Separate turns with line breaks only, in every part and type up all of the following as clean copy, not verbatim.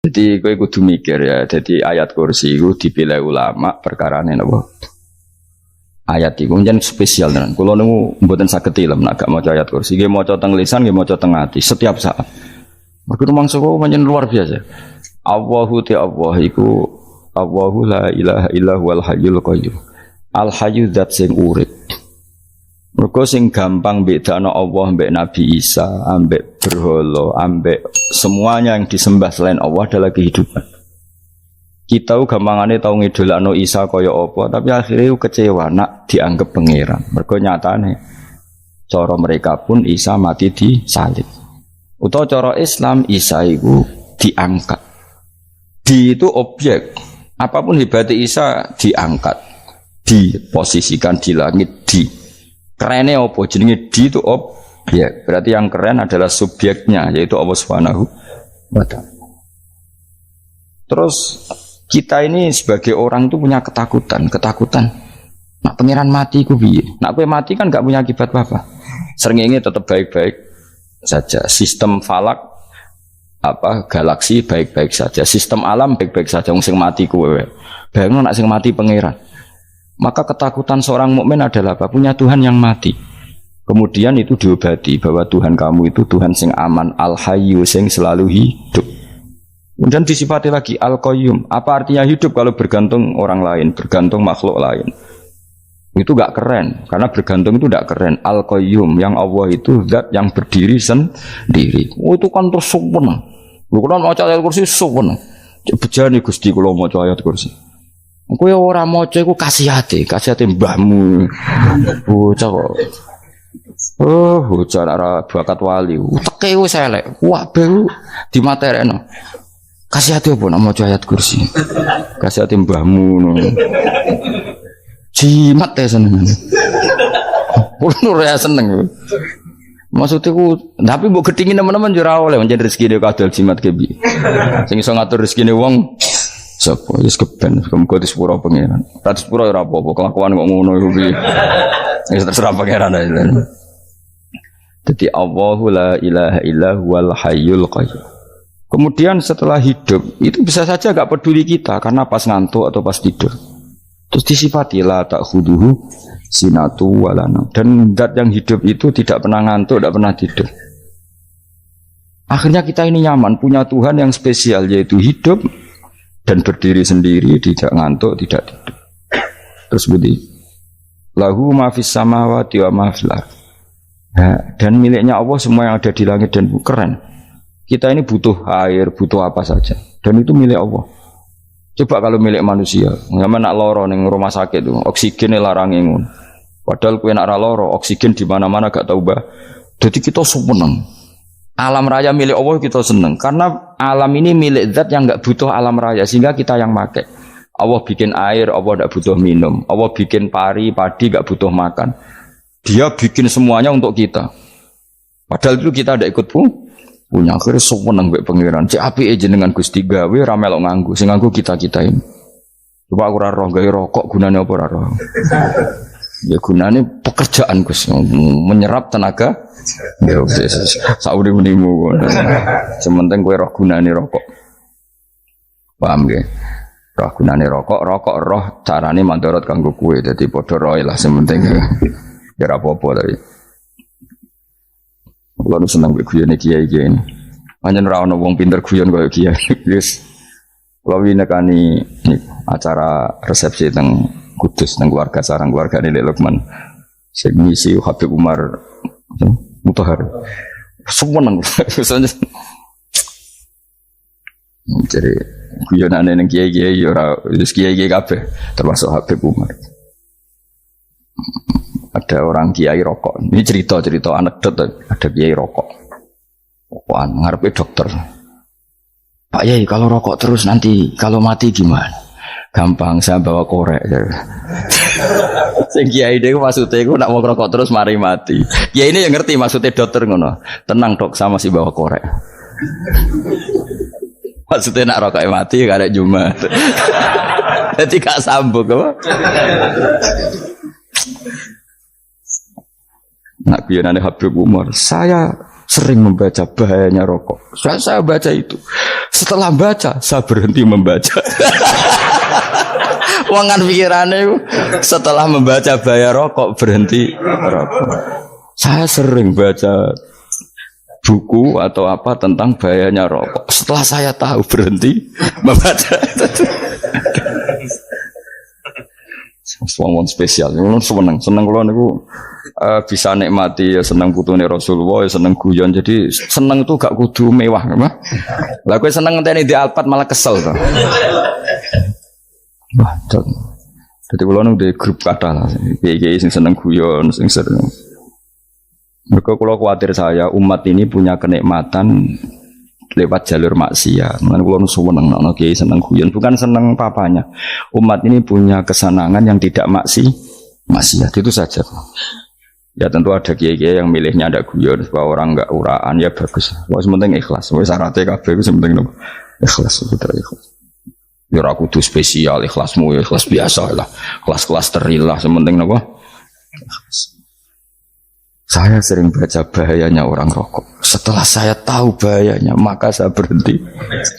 Jadi kowe kudu mikir ya. Jadi ayat kursi itu dipilih ulama perkarane napa? Ayat iku njen spesial tenan. Kula niku mboten saged ilmu nek gak maca ayat kursi. Nggih maca teng lisan, nggih maca teng ati setiap saat. Mergo mangsa kok pancen luar biasa. Allahu Allah iku Allahu la ilaha illa huwal hayyul qayyum. Al hayyu zat sing urip. Mergo sing gampang bedakno Allah mbek Nabi Isa, ambek berhala, ambek semuanya yang disembah selain Allah adalah kehidupan. Kita gampangane tau ngidolakno Isa kaya apa, tapi akhirnya kecewa nak dianggap pangeran. Mergo nyatane cara mereka pun Isa mati di salib. Utawa cara Islam Isa iku diangkat. Di itu objek. Apapun hebatnya Isa diangkat, diposisikan di langit di. Kerennya apa? Jenenge di itu objek. Berarti yang keren adalah subjeknya, yaitu Allah Subhanahu wa ta'ala. Terus kita ini sebagai orang itu punya ketakutan. Nak pangeran mati ku piye? Nak kowe mati kan gak punya akibat apa-apa. Srengenge tetap baik-baik saja. Sistem falak galaksi baik-baik saja. Sistem alam baik-baik saja. Wong sing mati kowe. Bayangno nak sing mati pangeran. Maka ketakutan seorang mukmin adalah apa? Punya Tuhan yang mati. Kemudian itu diobati bahwa Tuhan kamu itu Tuhan sing aman, al-hayyu sing selalu hidup. Kemudian disifati lagi al-qayyum. Apa artinya hidup kalau bergantung orang lain, bergantung makhluk lain? Itu gak keren, karena bergantung itu gak keren. Al-qayyum, yang Allah itu zat yang berdiri sendiri. Oh itu kan terus sempurna. Lu kan maca ayat kursi sempurna. Bejane Gusti kula maca ayat kursi. Kowe ora maca iku kasihate mbahmu. Bocah kok. Oh, bocah ora bakat wali. Uteke wis elek. Wah, baru dimaterekno. Kasih hati apa nak maca ayat kursi? Kasih hati mbahmu. Jimat ya seneng. Kulo ya seneng. Maksudnya ku, tapi mbok gedhingi teman-teman yo ora oleh njen rezekine kadal jimat ke piye. Sing iso ngatur rezekine wong sapa wis keben muga disepuro pangeran. Ta disepuro ora apa-apa, kelakuan kok ngono iku piye. Wis terserah pangeran ae. Dadi Allahu la ilaha illa huwal hayyul qayyum. Kemudian setelah hidup itu bisa saja gak peduli kita karena pas ngantuk atau pas tidur. Terus disifati la ta'khuduhu sinatu walana. Dan zat yang hidup itu tidak pernah ngantuk, tidak pernah tidur. Akhirnya kita ini nyaman punya Tuhan yang spesial yaitu hidup dan berdiri sendiri, tidak ngantuk, tidak tidur. Terus begini. Lahu ma fis samawati wa ma fil ardh. Dan miliknya Allah semua yang ada di langit dan bumi. Keren. Kita ini butuh air, butuh apa saja. Dan itu milik Allah. Coba kalau milik manusia. Nggak nak loro ning rumah sakit tuh, oksigennya larang ngono. Padahal kowe nak ra loro, oksigen di mana-mana gak tahu bah. Jadi kita seneng. Alam raya milik Allah kita seneng. Karena alam ini milik zat yang gak butuh alam raya. Sehingga kita yang pakai. Allah bikin air, Allah gak butuh minum. Allah bikin padi gak butuh makan. Dia bikin semuanya untuk kita. Padahal itu kita tidak ikut punya. Akhirnya seneng mbek pangeran. Cek apike jenengan Gusti gawe ra melok nganggo. Sing nganggo kita-kita ini. Coba aku ora roh gawe rokok gunane apa ora roh. Ya gunane pekerjaan Gus, menyerap tenaga. Ya wis sauri-unimu. Sementing kowe roh gunane rokok. Paham nggih? Roh gunane rokok roh carane mandorot kanggo kowe. Dadi padha roe lah sementing. Ya ora apa-apa tapi. Kalau senang guyone kiai-kiai ini, hanya ora wong pinter guyon kaya kiai. Wis, kalau ini nekani acara resepsi teng Kudus teng keluarga sarang keluarga Lek Lukman, sing ngisi Habib Umar Mutahar. Seneng, jadi guyonane neng kiai-kiai ora wis kiai-kiai kabeh, termasuk Habib Umar. Ada orang kiai rokok. Ini cerita anekdot. Ada kiai rokok. Rokokan ngarepe dokter. Pak Yai, kalau rokok terus nanti kalau mati gimana? Gampang, saya bawa korek. Sing kiai dhewe maksudnya iku nak mau rokok terus mari mati. Kiai ini yang ngerti maksudnya dokter ngono. Tenang dok, sama si bawa korek. Maksudnya nak rokok mati gak ada Jumat. Jadi gak sambung apa? Nak guyonane Habib Umar, saya sering membaca bahayanya rokok. Saya baca itu. Setelah baca, saya berhenti membaca. Wangan pikirannya setelah membaca bahaya rokok berhenti rokok. Saya sering baca buku atau apa tentang bahayanya rokok. Setelah saya tahu berhenti membaca. Wong spesial, seneng kalau niku bisa nikmati ya seneng putune Rasulullah, ya seneng guyon. Jadi seneng itu gak kudu mewah, mah. Lah kowe seneng ngenteni di Alphard malah kesel to. Wah, jadi kalau di grup kata lah, kiai sing seneng guyon, sing seneng. Mereka kalau khawatir saya umat ini punya kenikmatan lewat jalur maksiat. Mengenai kalau seneng, kiai seneng guyon, bukan seneng papanya. Umat ini punya kesenangan yang tidak maksiat itu saja. Ya tentu ada kiai-kiai yang milihnya ada guyon supaya orang enggak uraan ya bagus. Wah sementing ikhlas. Wah syaratnya kabeh itu sementing ikhlas, putra ikhlas. Ya ora kudu spesial ikhlasmu ya ikhlas biasa lah. Kelas-kelas terilah sementing napa? Saya sering baca bahayanya orang rokok. Setelah saya tahu bahayanya, maka saya berhenti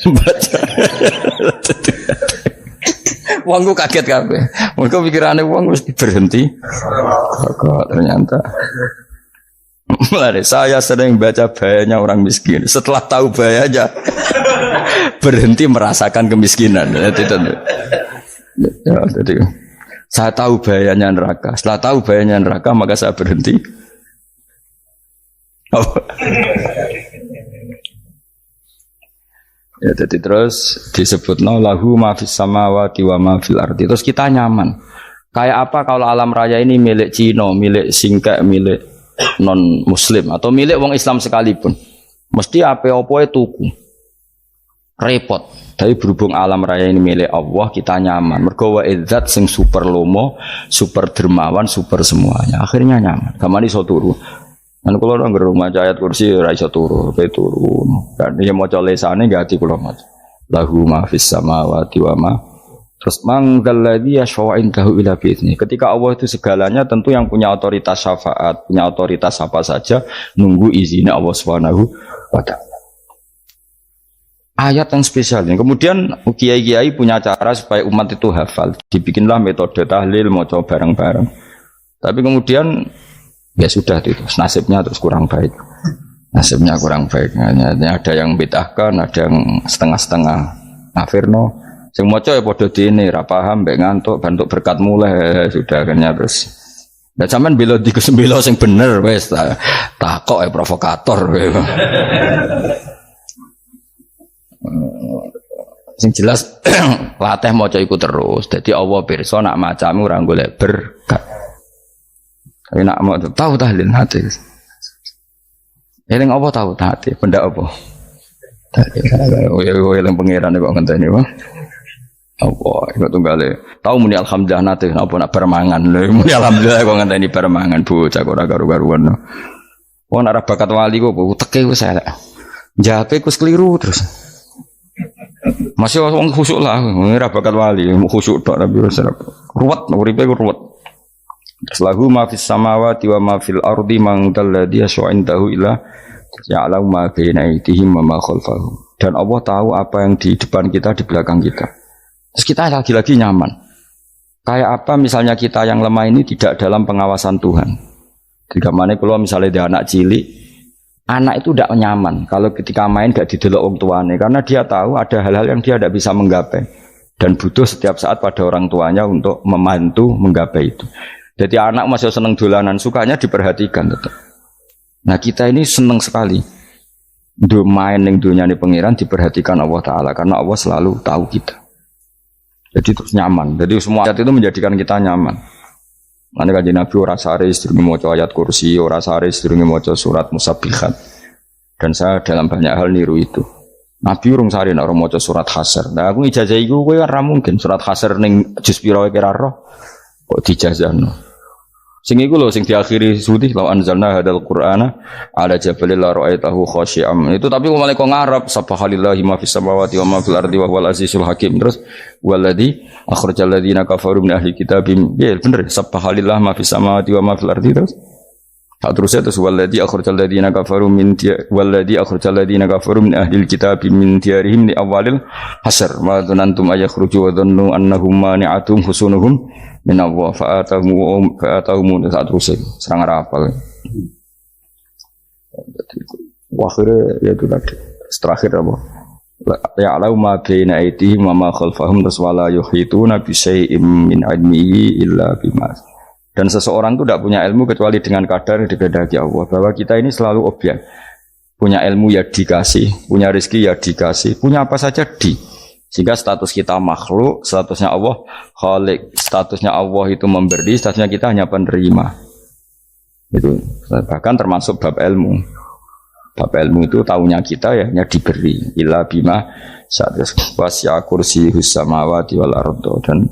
baca. Wongku kaget kabeh. Mergo pikirane wong wis berhenti. Kok ternyata. Mulai saya sering baca bahayanya orang miskin. Setelah tahu bahayanya, berhenti merasakan kemiskinan. Jadi, saya tahu bahayanya neraka. Setelah tahu bahayanya neraka, maka saya berhenti. Ya, jadi terus disebutno lahu ma fis samawati wa ma fil ardi. Terus kita nyaman. Kayak apa kalau alam raya ini milik Cina, milik Singkek, milik non muslim atau milik wong Islam sekalipun. Mesti apa-apa tuku. Repot. Tapi berhubung alam raya ini milik Allah, kita nyaman. Mergo wa izzat sing super lomo, super dermawan, super semuanya. Akhirnya nyaman. Gamane iso turu. Kan kula nang rumah ayat kursi ora iso turu, pe turu. Kan ya maca lesane gak ati kula maca. Lahu ma fis samawati wa ma. Terus manggal ladzi yashfa'u indahu ila bi'izni. Ketika Allah itu segalanya, tentu yang punya otoritas syafaat, punya otoritas apa saja nunggu izinnya Allah Subhanahu wa taala. Ayat yang spesial. Kemudian kiai-kiai punya cara supaya umat itu hafal. Dibikinlah metode tahlil maca bareng-bareng. Tapi kemudian ya sudah itu nasibnya terus kurang baik. Nasibnya kurang baik. Hanya ada yang bid'ahkan, ada yang setengah-setengah afirno. Sing maca ya padha dene ra paham mbek ngantuk bantuk berkat mulai sudah akhirnya terus. Lah sampean bela di kesembelo sing bener wis takok provokator. Sing jelas latih maca iku terus. Dadi Allah pirsa nak macamu ora golek berkat. Tapi nak mau tahu tahlil hati. Eling apa tahu hati? Benda apa? Eling pangeran kok ngenteni wae. Apa iku tunggale. Tahu muni alhamdulillah nate apa nak permangan. Muni alhamdulillah kok ngenteni permangan bocah kok ora karu-karuan. Wong nek bakat wali kok teke wis elek. Jape ku keliru terus. Masih wong khusuk lah, ora bakat wali, khusuk tok tapi wis ruwet, uripe ku ruwet. Lahu ma fis samawati wa ma fil ardi man dalladhi yash'indahu illa ya'lamu ma baina aydihim wa ma khalfahum. Dan Allah tahu apa yang di depan kita, di belakang kita. Terus kita lagi-lagi nyaman. Kayak apa misalnya kita yang lemah ini tidak dalam pengawasan Tuhan. Ketika mana kalau misalnya dia anak cilik, anak itu tidak nyaman kalau ketika main gak didelok orang tuanya, karena dia tahu ada hal-hal yang dia tidak bisa menggapai dan butuh setiap saat pada orang tuanya untuk membantu menggapai itu. Jadi anak masih seneng dolanan, sukanya diperhatikan tetap. Nah kita ini seneng sekali main yang dunia ini pengiran diperhatikan Allah Ta'ala, karena Allah selalu tahu kita. Jadi terus nyaman. Jadi semua ayat itu menjadikan kita nyaman. Nanti kanjeng Nabi ora sare sedurunge maca ayat kursi, ora sare sedurunge maca surat Musabbihat. Dan saya dalam banyak hal niru itu. Nabi urung sare nek ora maca surat Hasyr. Nah aku ijazah iku kowe ora mungkin surat Hasyr ning juz pira wae kira roh kok dijazahno. Sing iku lho sing diakhiri suti law anzalna hadzal qur'ana ala jabalil la ra'aitahu khashi'am. Itu tapi mulai kok ngarep subhanallahi ma fis samawati wa ma fil ardi wa huwal azizul hakim. Terus waladzi akhrajal ladzina kafaru min ahli kitabim. Ya bener subhanallahi ma fis samawati wa ma fil ardi terus. Tak terusnya terus waladhi akhrajal ladzina kafaru min ahlil kitab min diyarihim li awalil hasr wa dhanantum ayakhruju wa dhannu annahum mani'atum husunuhum min Allah fa'atahum tak terusnya serang rapal. Akhirnya ya itu tadi terakhir apa? Ya'lamu ma baina aydihim wa ma khalfahum wala yuhituna bi syai'in min 'ilmihi illa bima. Dan seseorang itu tidak punya ilmu kecuali dengan kadar yang dikehendaki Allah. Bahwa kita ini selalu objek. Punya ilmu ya dikasih, punya rezeki ya dikasih, punya apa saja di. Sehingga status kita makhluk, statusnya Allah khalik, statusnya Allah itu memberi, statusnya kita hanya penerima. Itu bahkan termasuk bab ilmu. Bab ilmu itu tahunya kita ya hanya diberi. Illa bima wasya kursiyus samawati wal ardo, dan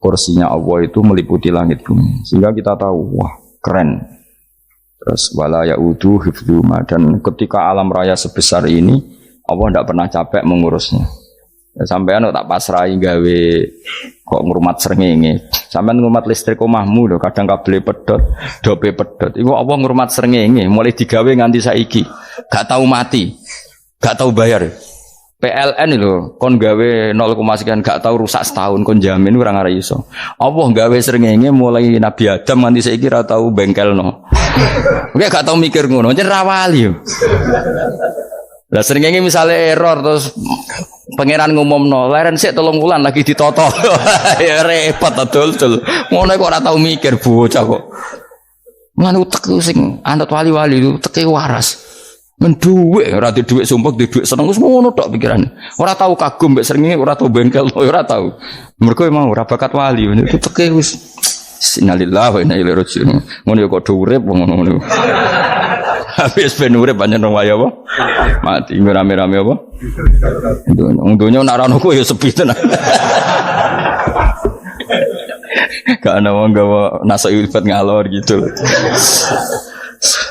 kursinya Allah itu meliputi langit bumi. Sehingga kita tahu, wah keren. Terus wala ya'udu hifdzuma, dan ketika alam raya sebesar ini Allah tidak pernah capek mengurusnya. Ya, sampean tak pasrahi gawe kok ngurmat srengenge. Sampean ngurmat listrik omahmu lho, kadang kabel pedhot, dope pedhot. Iku Allah ngurmat srengenge mulai digawe nganti saiki. Gak tahu mati. Gak tahu bayar. PLN lho, kon gawe 0, sekian gak tahu rusak setahun, kon jamin ora ngara iso. Allah gawe srengenge mulai Nabi Adam nganti saiki ora tau bengkelno. Oke gak tau mikir ngono, jen ra wali yo. Lah srengenge misale error terus pangeran ngumumno, leren sik 3 wulan lagi ditoto. Ya repot dol-dol. Ngono kok ora tau mikir bocah kok. Ngono utek sing anut wali-wali itu teke waras. Menduwe ora di dhuwit sumpek, di dhuwit seneng wis ngono tok pikirane. Ora tau kagum mbek srengenge, ora tau bengkel, ora tau. Mergo mau ora bakat wali, itu teke wis innalillahi wa inna ilaihi raji'un. Ngono ya kok do urip ngono. Habis ben urip pancen wong wae apa? Mati rame-rame apa? Untunya nek ora ono ku ya sepi tenan. Gak ana wong gawa nasai ibad ngalor gitu.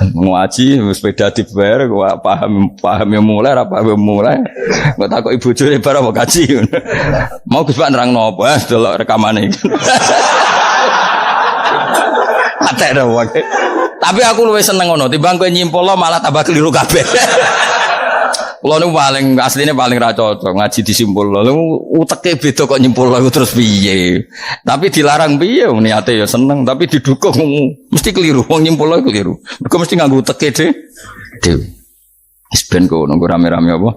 Ngaji sepeda dibayar paham yang mulai kok takok ibu jure bar apa kaji mau Gus Pak nerangno apa delok rekamane atek ora wae tapi aku luwih seneng ngono timbang kowe nyimpulno malah tambah keliru kabeh. Kulo niku paling asline paling ra cocok ngaji disimpulno. Lha uteke beda kok nyimpulno terus piye. Tapi dilarang piye niate ya seneng tapi didukung mesti keliru. Wong nyimpulno keliru. Mergo mesti nganggo uteke dhewe. Wis ben kok nunggu rame-rame apa.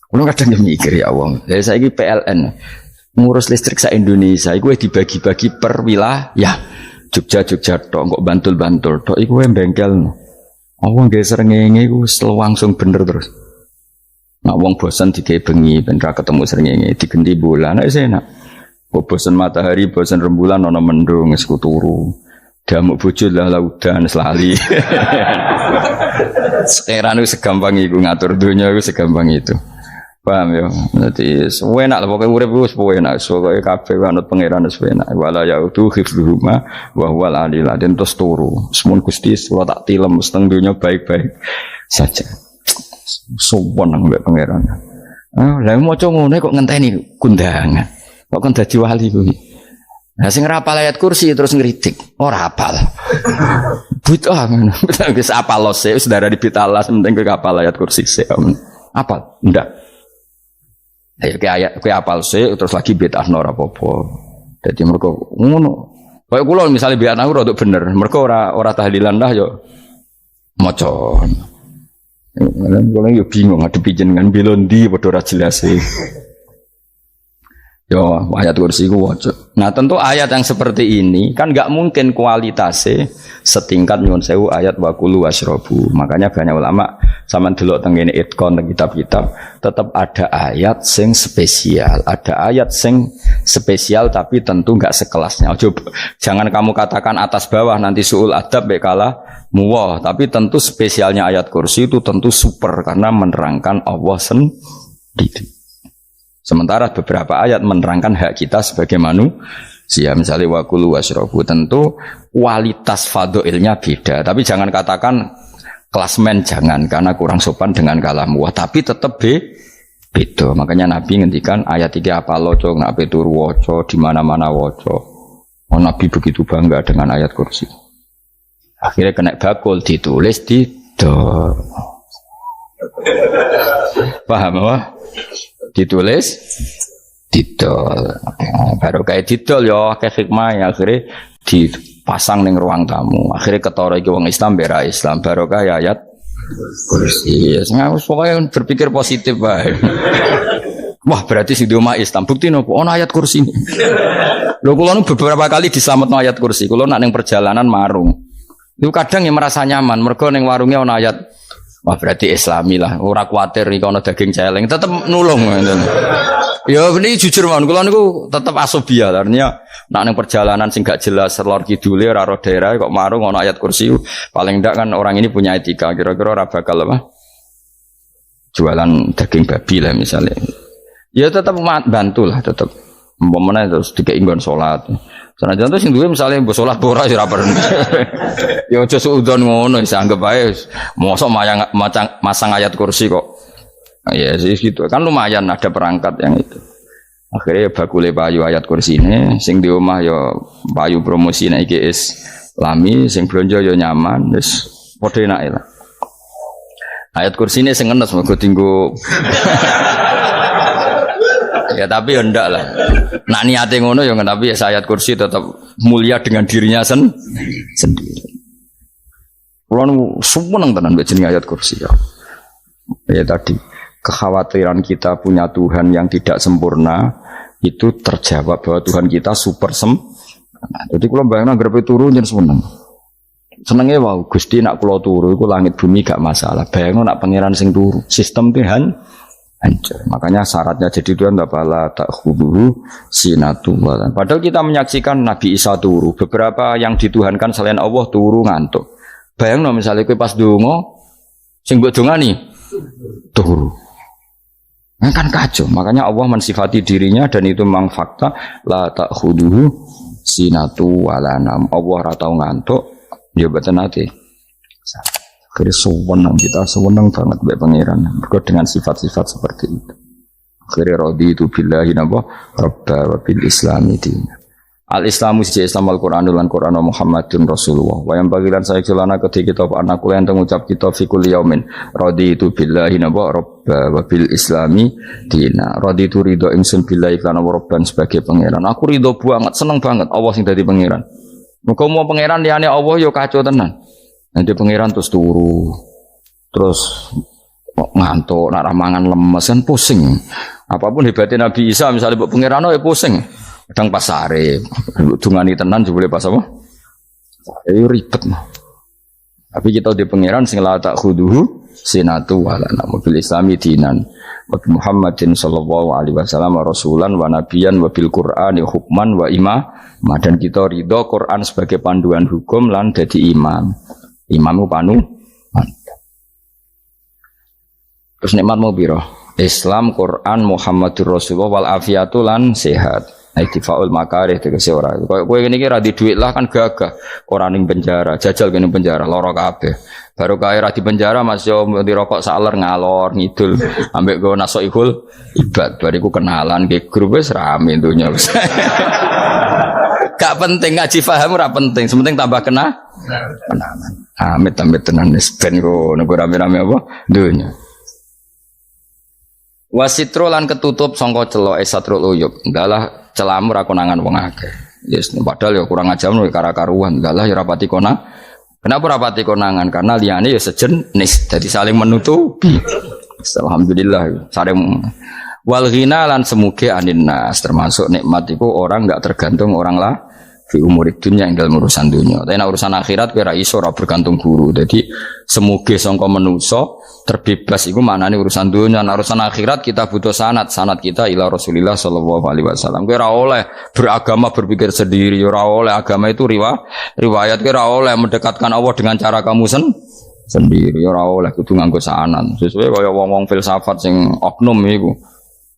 Kulo kadang mikir ya wong. Lah saiki PLN ngurus listrik sa Indonesia iku dibagi-bagi per wilayah. Jogja tok kok Bantul tok iku bengkel. Wong nggih srengenge iku langsung bener terus. Nek wong bosan digawe bengi ben ra ketemu srengenge digenti bulan nek enak. Kok bosan matahari, bosan rembulan ana mendung wis turu. Damuk bojo lah laudan selali. Sekarang itu segampang itu ngatur dunia itu segampang itu. Paham ya? Jadi enak lah pokoknya urip wis enak. Pokoke kabeh anut pangeran wis enak. Wala yautu hifdzuhuma wa huwal aliyul azim terus turu. Semun Gusti kula tak tilem seteng dunya baik-baik saja. Sopan nang mbek pangeran. Lah maca ngono kok ngenteni kundangan. Kok kan dadi wali kuwi. Nah sing rapal ayat kursi terus ngritik. Ora hafal. Bid'ah ngono. Wis apal lose wis darah di bitalas penting kowe hafal ayat kursi sik. Apal? Ndak. Ayo ke apal sih terus lagi bid'ah ora apa-apa. Dadi mergo ngono. Kaya kula misale bid'ah aku rada bener, mergo ora tahlilan dah yo maca. Kula yo bingung ngadepi jenengan belondi padha ora jelas e. Yo ayat kursi ku waca. Nah, tentu ayat yang seperti ini kan enggak mungkin kualitasnya setingkat nyuwun sewu ayat waqulu wasrobu. Makanya banyak ulama sampean delok teng ngene itkon teng kitab-kitab tetap ada ayat sing spesial, ada ayat sing spesial tapi tentu enggak sekelasnya. Jangan kamu katakan atas bawah nanti suul adab bekala muwah, tapi tentu spesialnya ayat kursi itu tentu super karena menerangkan Allah sendiri. Sementara beberapa ayat menerangkan hak kita sebagai manusia. Misalnya waqulu wasrobu, tentu kualitas fadhilnya beda. Tapi jangan katakan klasmen, jangan, karena kurang sopan dengan kalam. Wah, tapi tetap beda. Makanya Nabi ngendikan ayat 3 apa loco, nak turu waca di mana-mana waca. Oh, Nabi begitu bangga dengan ayat kursi. Akhirnya kena bakul ditulis didol. Paham apa? Ditulis didol. Baru kayak didol ya akeh hikmah akhirnya dipasang ning ruang tamu. Akhirnya ketara iki wong Islam bera Islam barokah ya ayat kursi. Ya pokoknya berpikir positif bae. Wah berarti sing di omah Islam bukti nopo ana ayat kursi. Lho kula nu beberapa kali dislametno ayat kursi. Kula nak ning perjalanan marung. Itu kadang yang merasa nyaman mergo ning warungnya ana ayat. Wah berarti Islami lah. Ora kuwatir iki ana daging celeng, tetep nulung ngoten. Ya ini jujur mawon kula niku tetep asobia. Artinya nak ning perjalanan sing gak jelas lor kidule ora ro daerah kok marung ana ayat kursi. Paling ndak kan orang ini punya etika. Kira-kira ora bakal apa? Jualan daging babi lah misalnya. Ya tetap bantu lah tetap. Umpamane terus dikek nggon salat. Senajan terus sing duwe misale mbok salat ora ya ora perlu. Ya aja suudon ngono wis anggap ae mosok masang ayat kursi kok. Ya sih gitu. Kan lumayan ada perangkat yang itu. Akhirnya bakule payu ayat kursi ini sing di omah ya payu promosi nek iki Islami sing blonjo ya nyaman wis padha enake lah. Ayat kursi ini sing ngenes mergo dinggo ya tapi ya ndak lah. Nak niate ngono ya tapi ya ayat kursi tetap mulia dengan dirinya sendiri. Kulo seneng tenan mbek jeneng ayat kursi ya. Ya tadi kekhawatiran kita punya Tuhan yang tidak sempurna itu terjawab bahwa Tuhan kita super Jadi kulo bayangno grepe turu yen seneng. Senenge wow Gusti nak kulo turu iku langit bumi gak masalah. Bayangno nak pangeran sing turu, sistem Tuhan hancur. Makanya syaratnya jadi Tuhan bala tak khuduhu sinatu walan. Padahal kita menyaksikan Nabi Isa turu. Beberapa yang dituhankan selain Allah turu ngantuk. Bayangno misalnya kowe pas donga sing mbok dongani turu. Kan kacau. Makanya Allah mensifati dirinya dan itu memang fakta la tak khuduhu sinatu walanam. Allah ora tau ngantuk, ya boten ate. Akhirnya sewenang kita, sewenang banget baik pangeran berikut dengan sifat-sifat seperti itu. Akhirnya raditu billahi nabah rabba wa bil islami dina. Al-islamu siji Islam al-Qur'anul lan Qur'an Muhammadun Rasulullah. Wa yang bagilan saya kelana ketika kita anak kula yang mengucap kita fi kulli yaumin raditu billahi nabah rabba wa bil islami dina. Raditu ridho ingsun billahi lan rabban sebagai pangeran. Aku ridho banget, seneng banget Allah sing dadi pangeran. Muga mau pangeran liyane Allah yo kacau tenan. Nanti pangeran terus turu, terus ngantuk, nak ramangan lemes kan pusing. Apapun hebatnya Nabi Isa, misalnya buat pangeran ya pusing. Kadang pas sare, dungani tenan juga boleh pas apa? Ayo ribet mah. Tapi kita di pangeran sing la tak khuduhu sinatu wala nabil islami dinan. Wa Muhammadin sallallahu alaihi wasallam rasulan wa nabiyan wa bil Qur'ani hukman wa imam. Dan kita ridho Quran sebagai panduan hukum lan dadi imam. Imamu panu mantap. Terus nikmat mau biro Islam, Quran, Muhammadur Rasulullah wal afiatu lan sehat. Iktifaul makarih tegese ora. Kowe ngene iki ra di dhuwit lah kan gagah. Ora ning penjara, jajal kene penjara lara kabeh. Baru kae ra di penjara Mas yo dirokok saler ngalor ngidul ambek go nasoihul ibad. Bariku kenalan ke grup wis rame dunya wis. Gak penting ngaji paham ora penting, sementing tambah kenalan. Amit-amit tenan wis ben kok nego rame-rame apa dunya. Wasitro lan ketutup sangka celok satrul uyub. Ndalah celamu ra konangan wong akeh. Yes, padahal ya kurang ajar nek kara-karuan. Ndalah ya rapati konang. Kenapa rapati konangan? Karena liyane ya sejenis, jadi saling menutupi. Alhamdulillah saling wal ghina lan semuge anin nas, termasuk nikmat itu orang enggak tergantung orang lah fi umurid dunya ing dalam urusan dunia. Tapi nek urusan akhirat kowe ra iso ora bergantung guru. Jadi semuge sangka manusa terbebas iku maknane urusan dunia. Nek urusan akhirat kita butuh sanad kita ila Rasulillah sallallahu alaihi wasallam. Kowe ora oleh beragama berpikir sendiri, ora oleh agama itu riwayat kowe ora oleh mendekatkan Allah dengan cara kamu sendiri, ora oleh kudu nganggo sanad. Sesuai kaya wong-wong filsafat sing oknum iku.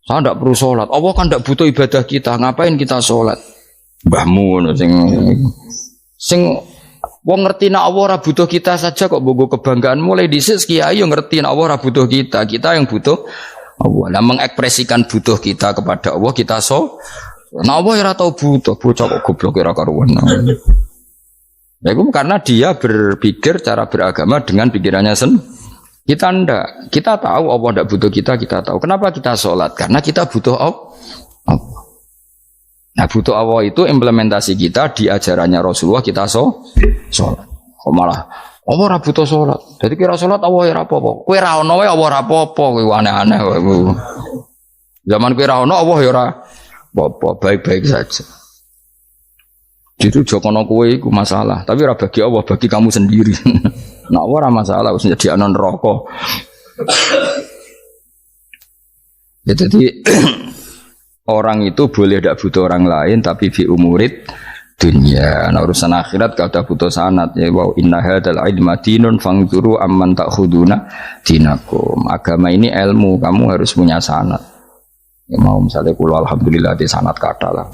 Saya ndak perlu sholat. Allah kan ndak butuh ibadah kita. Ngapain kita sholat? Mbahmu sing wong ngerti nek Allah ora butuh kita saja kok bogo kebanggaan mulai dhisik kiai yo ngerti nek Allah ora butuh kita yang butuh Allah. Lah mengekspresikan butuh kita kepada Allah kita nek Allah ora tau butuh bocah kok goblok ora karuan. Ya itu karena dia berpikir cara beragama dengan pikirannya sendiri. Kita ndak. Kita tahu Allah ndak butuh kita tahu. Kenapa kita sholat? Karena kita butuh Allah. Nah butuh Allah itu implementasi kita di ajarannya Rasulullah kita sholat. Kok malah Allah ora butuh sholat. Jadi kira sholat Allah ya ora apa-apa. Kowe ra ono wae Allah ora apa-apa. Kowe aneh-aneh kowe. Zaman kowe ra ono Allah ya ora apa-apa, baik-baik saja. Jadi jokono kowe iku masalah, tapi ora bagi Allah, bagi kamu sendiri. Nah, ora masalah wis jadi anon rokok. Ya, jadi orang itu boleh tidak butuh orang lain, tapi fi umurid dunia. Nah, urusan akhirat kada butuh sanad ya. Wa inna hadzal ilma dinun fangzuru amman ta'khuduna dinakum. Agama ini ilmu, kamu harus punya sanad. Ya mau misalnya kula alhamdulillah di sanad kata lah.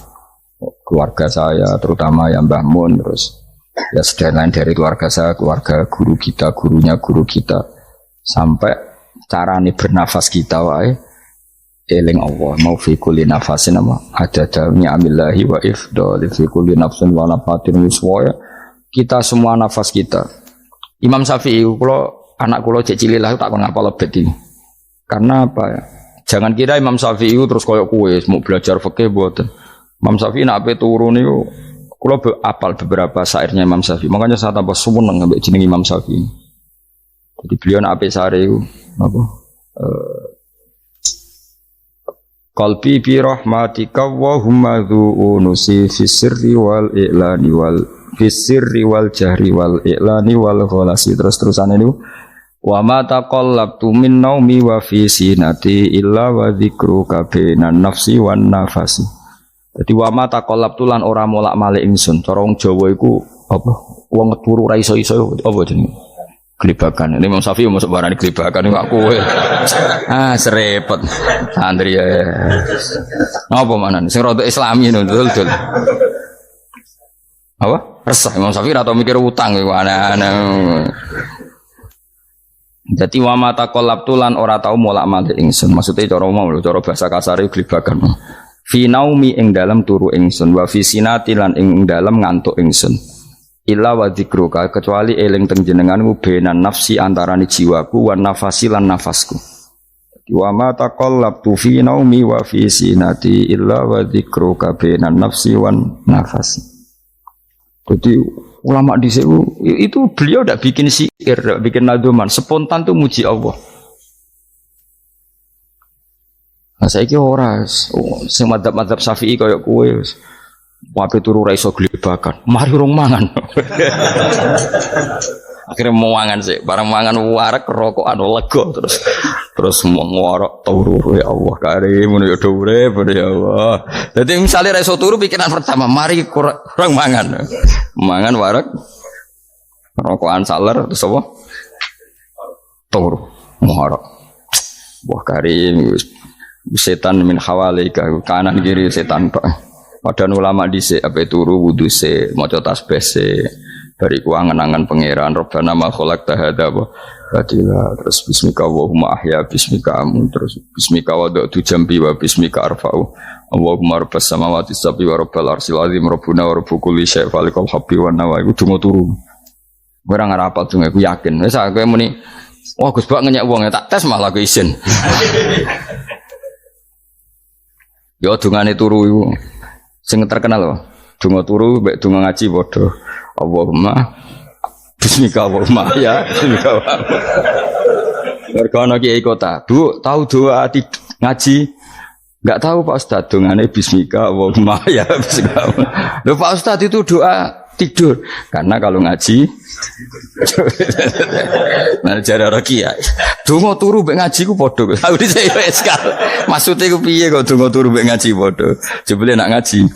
Keluarga saya terutama yang Mbah Mun terus ya sedan lain dari keluarga saya, keluarga guru kita, gurunya guru kita, sampai carane bernafas kita wae eling Allah mau fi kulli nafasin ada dalnya amillahi wa ifdal fi kulli nafsin wa nafatin wiswaya. Kita semua nafas kita. Imam Syafi'i kalau anak kula cek cilik lah tak kon ngapal lebet iki. Karena apa ya? Jangan kira Imam Syafi'i terus koyo kowe mau belajar fikih mboten. Imam Syafi'i nak ape turu niku kula apal beberapa syairnya Imam Syafi'i. Makanya saya tambah seneng ambek jeneng Imam Syafi'i. Jadi beliau nak ape sare iku apa? Qalbi bi rahmatika wa humma dzu'unusi fis sirri wal i'lani wal fis sirri wal jahri wal i'lani wal khalasi. Terus-terusane niku wa ma taqallabtu min naumi wa fi sinati illa wa dzikruka bainan nafsi wan nafasi. Jadi wa ma taqallabtu lan ora molak-malik ingsun. Cara wong Jawa iku apa? Wong turu ra iso-iso apa jenenge? Gelibakan. Ini Imam Syafi'i masuk barang gelibakan iku aku kowe. Serepet. Santri ya. Apa manan? Sing rada Islami dul. Apa? Resah Imam Syafi'i ra tau mikir utang iku aneh-aneh. Jadi wa ma taqallabtu lan ora tau molak-malik ingsun. Maksudnya cara umum lho, cara bahasa kasare gelibakan. Fi naumi ing dalam turu ingsun wa fi sinati lan ing dalam ngantuk ingsun illa wa dzikruka kecuali eling teng jenenganmu benan nafsi antarane jiwaku wa nafasi lan nafasku. Wa ma taqallabtu fi naumi wa fi sinati illa wa dzikruka benan nafsi wan nafasi. Jadi ulama di itu beliau tidak bikin syair, tidak bikin nadoman, spontan tuh muji Allah. Nah, saya kira orang, sing madzhab Syafi'i kayak kue, wape turu ra iso glebakan, mari rong mangan. Akhirnya mau mangan sih, barang mangan warak rokokan lega terus mau ngorok turu ya Allah karim ya dure ya Allah. Jadi misalnya ra iso turu pikiran pertama, mari kurang mangan warak rokokan saler terus apa? Turu ngorok. Wah karim setan min hawalika kanan kiri setan pak. Padahal ulama dhisik ape turu wudu se maca tasbih se dari angen-angen pangeran Rabbana ma khalaqta hadza batila terus bismika Allahumma ahya bismika amun terus bismika wada'tu jambi wa bismika arfa'u Allahumma rabbas samawati sab'i wa rabbal arsyil azim rabbuna wa rabbu kulli syai' falikal habbi wan nawa iku donga turu. Ora ngarapal donga aku yakin wis aku muni wah Gus Bak ngenyek wong tak tes malah aku isin. Ya dungane turu iku sing terkenal lho. Donga turu mek donga ngaji padha. Allahumma bismika Allahumma ya bismika. Mergo ana kiai kota, Bu, tahu doa ngaji? Enggak tahu Pak Ustaz, dongane bismika Allahumma ya bismika. Lho Pak Ustaz itu doa tidur. Karena kalau ngaji nah jare ora kiai. Donga turu mek ngaji ku padha. Aku dhisik wis kal. Maksude ku piye kok donga turu mek ngaji padha. Jebule nak ngaji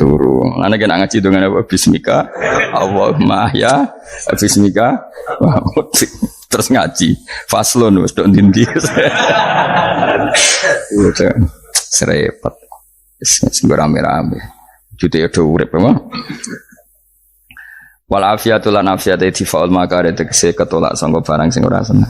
turu. Ana kena ngaji dengan apa bismika Allahumma ya bismika terus ngaji faslon wis tok ndi-ndi. Serepet. Wis rame-rame. Jute yo urip apa? Wal afiatul lan afiat itifaul makare tegese ketolak sangka barang sing ora seneng.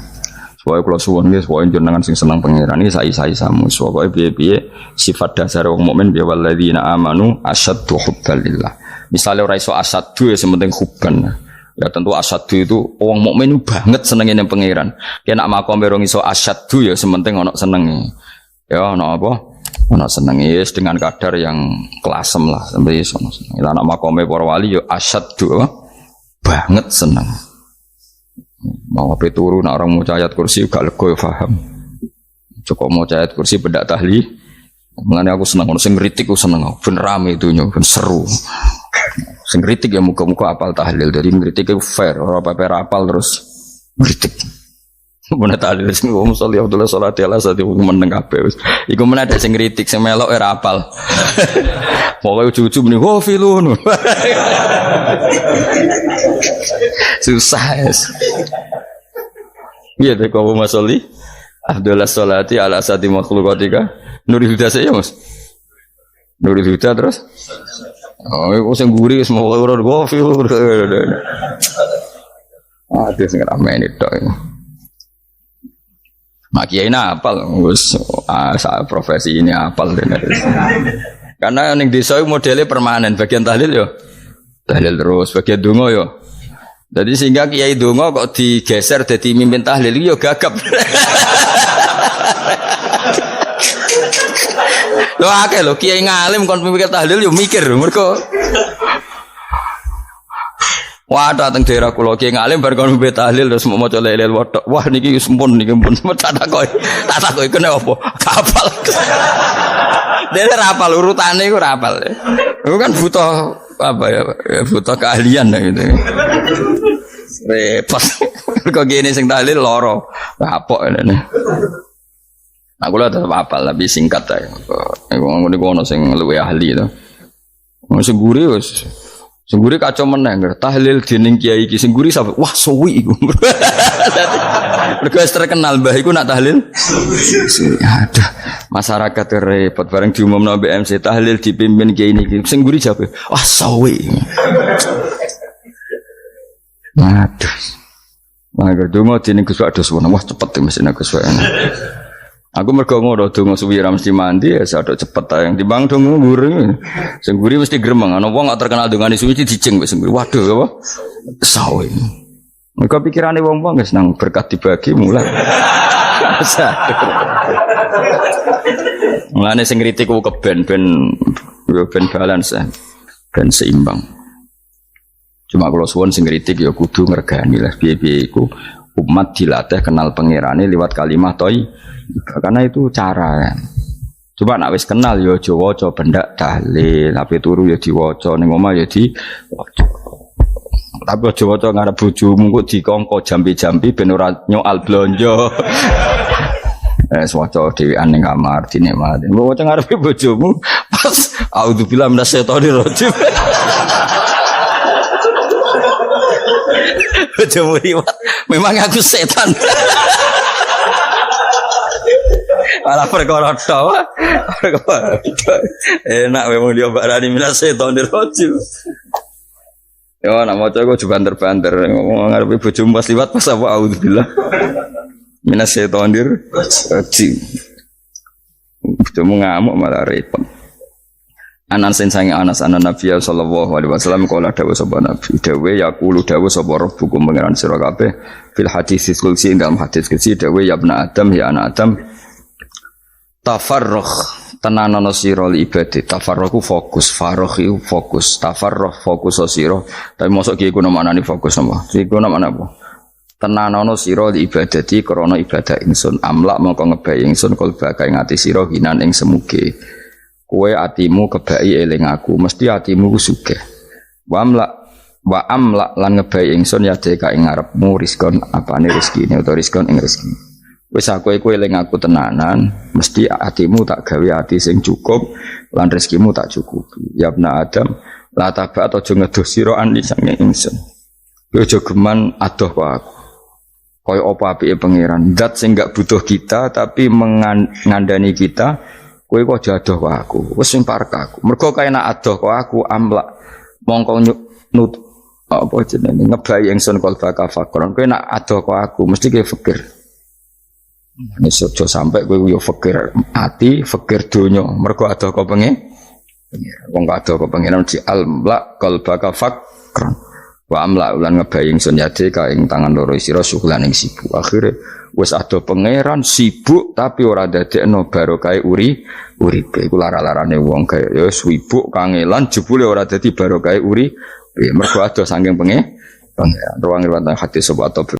Supaya kula suwun nggih supaya jenengan sing seneng pangeran iki sai-sai-samu supaya piye-piye sifat dasar wong mukmin ya walladzina amanu asyaddu hubbalillah. Misalnya ora iso asadu ya sementing hubban. Ya tentu asadu itu wong mukmin banget senenge ning pangeran. Kena makom berong iso asadu ya sementing ana senenge. Ya ana apa? Ana senenge yes, dengan kadar yang kelasem lah sampai iso seneng. Lah anak makome para wali ya asadu banget seneng. Mau apa turu nak orang mau ayat kursi gak lego ya paham. Cukup mau ayat kursi bedak tahlil. Mulane aku seneng ono sing ngritik aku seneng. Ben rame itunya, ben seru. Sing kritik ya muka-muka apal tahlil. Jadi ngritik itu fair, ora apa-apa apal terus ngritik. Mun tahlil sing wong sholli Abdullah salat ala sate meneng kabeh wis. Iku men ada sing ngritik sing melok ora apal. Pokoke ujug-ujug muni ho filun. Susah es. Iya deh kau masoli. Abdullah salati ala sati makhlukatika. Nurul Huda saya mas. Nurul Huda terus. Oh, aku sing guri wis mau ora gofil. Aduh sing rame tok. Mak kiai apal wis profesi ini apal dene. Karena ning desa modelnya permanen, bagian tahlil yo. Tahlil terus, bagian donga yo. Jadi sehingga kiai donga kok digeser dadi mimpin tahlil yo gagap. Lho akeh lho kiai ngalim kon mikir tahlil yo mikir mergo wah dateng daerah kula kiai ngalim bar kon mikir tahlil terus mau maca lelel wedok wah niki wis mumpun niki mumpun tak takoki kene apa kapal dene rapal urutane iku rapal iku kan butuh apa ya butuh keahlian gitu repot kok gini sing tahlil loro kapok ngene. Aku lah tetap apal tapi singkat aja. Aku ni kono sing luwe ahli tu. Sing guri wis. Sing guri kacau meneng. Tahlil dening kiai iki sing guri sampe wah suwi iku. Mergo terkenal mbah iku nak tahlil. Aduh, masyarakat repot bareng diumumno BMC tahlil dipimpin kiai niki. Sing guri jape wah suwi. Aduh. Mangga donga dening Gus Wados wah cepet mesin Gus Wados. Aku mergo ngono donga suwi ra mesti mandi ya sadok cepet ta yang timbang donga nguri. Sing nguri mesti gremeng ana wong gak terkenal dongane suwi dijeng wis nguri. Waduh apa? Sawe. Mergo pikirane wong-wong wis nang berkat dibagi mulai. Mulane sing kritik ku keben ben balance ben seimbang. Cuma kalau suwon sing kritik ya kudu ngergani lah piye-piye iku umat dilatih kenal pangerane lewat kalimat toy. Karena itu cara kan. Coba nak wis kenal ya aja waca bendak tahlil, ape turu ya diwaca ning omah ya diwaca. Tapi aja waca ngarep bojomu kok dikongko jambi-jambi ben ora nyoal blonjo. Waca dhewean ning kamar dinikmati. Mbok waca ngarepe bojomu pas auzubillahi minasyaitonir rajim. Bojomu riwat, memang aku setan. Alah perkara tok. Enak memang dia barani minas setan dirojul. Yo nak maca kok banter-banter ngomong ngarepe bojomu pas liwat pas apa auzubillah. Minas setan dirojul. Bojomu ngamuk malah repot. Anas sange Anas anan Nabi sallallahu alaihi wasallam kala dawuh sapa Nabi dawuh yaqulu dawuh sapa rabbukum pangeran sira kabeh fil hadis qudsi dalam hadis qudsi dawuh ya ibna Adam ya anak Adam tafarrugh tenanono sira ibadah tafarrugh fokus faragh iku fokus tafarrugh fokus sira tapi mosok ki iku maknane fokus apa iku maknane apa tenanono sira ibadati krana ibadah ingsun amlak mongko ngebayi ingsun kalba kae ngati sira hinan ing semuge kowe atimu kebaki eling aku mesti atimu ku sugih wa amlak lan ngebayi ingsun ya deka ing ngarepmu rizkon apane rezekine utawa rizkon ing rezeki wis aku eling aku tenanan mesti atimu tak gawe ati sing cukup lan rezekimu tak cukupi ya ibna Adam la taba aja ngedoh sira ani sange ingsun kowe aja geman adoh kok aku kaya apa apike pangeran zat sing gak butuh kita tapi mengandani kita kowe kok adoh kok aku wis sing parek aku mergo kae nak adoh kok aku amlak mongko nut apa jenenge ngebayi ingsun kalba kafakron kowe nak adoh kok aku mesti kowe fikir nek sojo sampai kowe yo fikir ati fikir donya mergo adoh kok pengen Wong kado ke pangeran di almla qalbaka fakran. Wa amla ulan ngebaying sun yade ka ing tangan loro sira syukulan ing sibuk. Akhire wis ado pangeran sibuk tapi ora dadekno barokah uripe. Iku lara-larane wong kaya ya sibuk kangelan jebule ora dadi barokah uripe. Mergo ado saking pangeran. Ruang riwayat hadis sapa